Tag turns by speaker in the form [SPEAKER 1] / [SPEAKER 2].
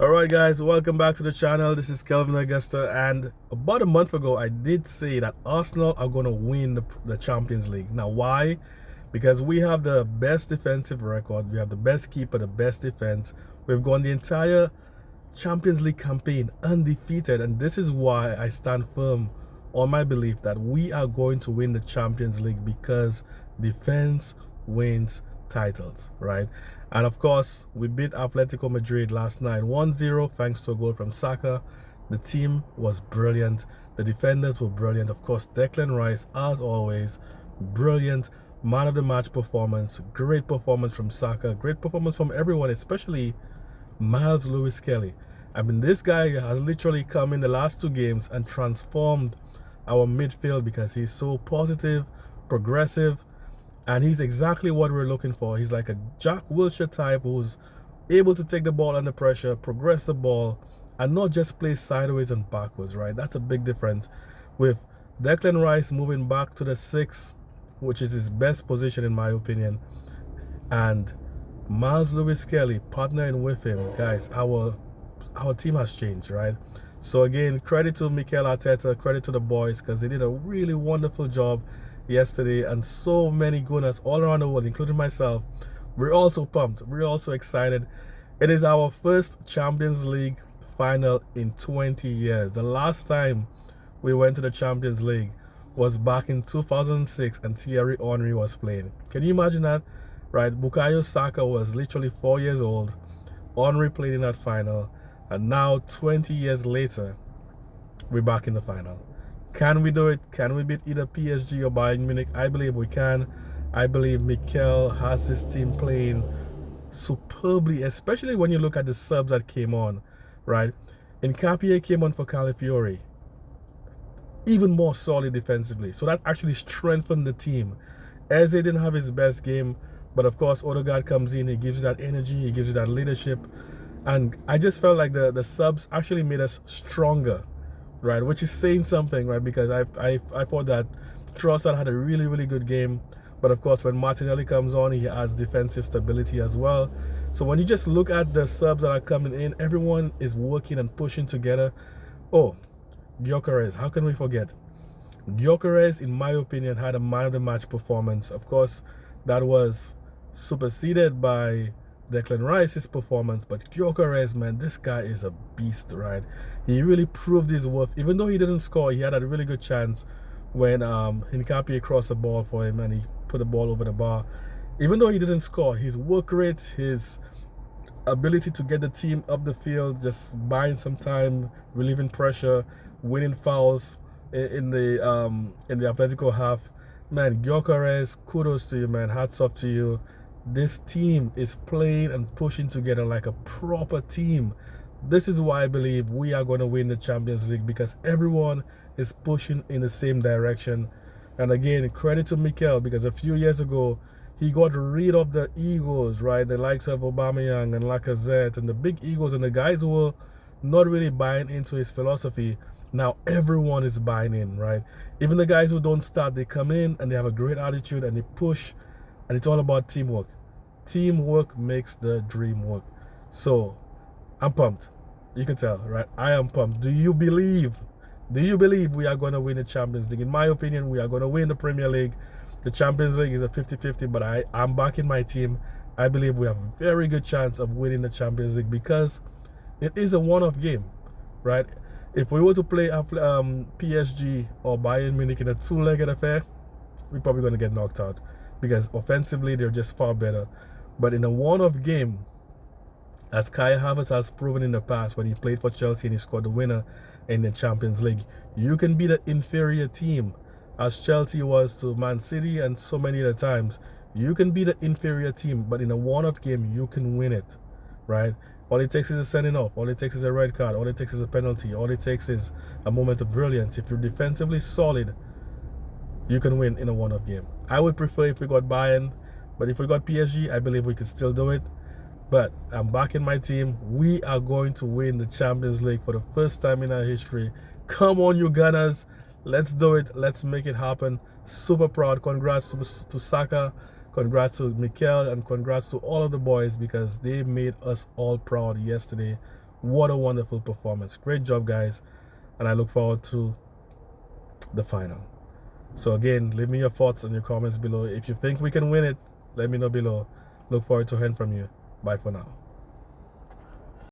[SPEAKER 1] Alright guys, welcome back to the channel. This is Kelvin Augusta, and about a month ago I did say that Arsenal are going to win the Champions League. Now why? Because we have the best defensive record, we have the best keeper, the best defense. We've gone the entire Champions League campaign undefeated, and this is why I stand firm on my belief that we are going to win the Champions League, because defense wins titles, right? And of course, we beat Atletico Madrid last night 1-0 thanks to a goal from Saka. The team was brilliant. The defenders were brilliant. Of course, Declan Rice, as always, brilliant. Man of the match performance. Great performance from Saka. Great performance from everyone, especially Miles Lewis-Kelly. I mean, this guy has literally come in the last two games and transformed our midfield because he's so positive, progressive, and he's exactly what we're looking for. He's like a Jack Wilshere type who's able to take the ball under pressure, progress the ball, and not just play sideways and backwards, right? That's a big difference. With Declan Rice moving back to the 6, which is his best position in my opinion, and Miles Lewis-Kelly partnering with him, guys, our team has changed, right? So again, credit to Mikel Arteta, credit to the boys, because they did a really wonderful job yesterday, and so many gunners all around the world, including myself. We're also pumped. We're also excited. It is our first Champions League final in 20 years. The last time we went to the Champions League was back in 2006, and Thierry Henry was playing. Can you imagine that? Right? Bukayo Saka was literally 4 years old. Henry played in that final, and now 20 years later, we're back in the final. Can we do it? Can we beat either PSG or Bayern Munich? I believe we can. I believe Mikel has this team playing superbly, especially when you look at the subs that came on, right? Nkapie came on for Calafiori, even more solid defensively. So that actually strengthened the team. Eze didn't have his best game, but of course Odegaard comes in, he gives you that energy, he gives you that leadership. And I just felt like the subs actually made us stronger, right? Which is saying something, right? Because I thought that Trossard had a really good game, but of course when Martinelli comes on, he has defensive stability as well. So when you just look at the subs that are coming in, everyone is working and pushing together. Oh, Gyökeres, how can we forget? Gyökeres, in my opinion, had a man of the match performance. Of course, that was superseded by Declan Rice's performance, but Gyökeres, man, this guy is a beast, right? He really proved his worth. Even though he didn't score, he had a really good chance when Nkapie crossed the ball for him and he put the ball over the bar. Even though he didn't score, his work rate, his ability to get the team up the field, just buying some time, relieving pressure, winning fouls in the Atletico half, man, Gyökeres, kudos to you, man. Hats off to you. This team is playing and pushing together like a proper team. This is why I believe we are going to win the Champions League, because everyone is pushing in the same direction. And again, credit to Mikel, because a few years ago, he got rid of the egos, right? The likes of Aubameyang and Lacazette and the big egos and the guys who were not really buying into his philosophy. Now everyone is buying in, right? Even the guys who don't start, they come in and they have a great attitude and they push. And it's all about teamwork. Teamwork makes the dream work. So, I'm pumped. You can tell, right? I am pumped. Do you believe we are going to win the Champions League? In my opinion, we are going to win the Premier League. The Champions League is a 50-50, but I'm backing my team. I believe we have a very good chance of winning the Champions League because it is a one-off game, right? If we were to play PSG or Bayern Munich in a two-legged affair, we're probably going to get knocked out, because offensively they're just far better. But in a one-off game, as Kai Havertz has proven in the past when he played for Chelsea and he scored the winner in the Champions League, you can be the inferior team, as Chelsea was to Man City and so many other times. You can be the inferior team, but in a one-off game, you can win it, right? All it takes is a sending off. All it takes is a red card. All it takes is a penalty. All it takes is a moment of brilliance. If you're defensively solid, you can win in a one-off game. I would prefer if we got Bayern, but if we got PSG, I believe we could still do it. But I'm backing my team. We are going to win the Champions League for the first time in our history. Come on, you Gunners. Let's do it. Let's make it happen. Super proud. Congrats to Saka. Congrats to Mikel, and congrats to all of the boys, because they made us all proud yesterday What a wonderful performance. Great job, guys. And I look forward to the final. So again, leave me your thoughts and your comments below. If you think we can win it, let me know below. Look forward to hearing from you. Bye for now.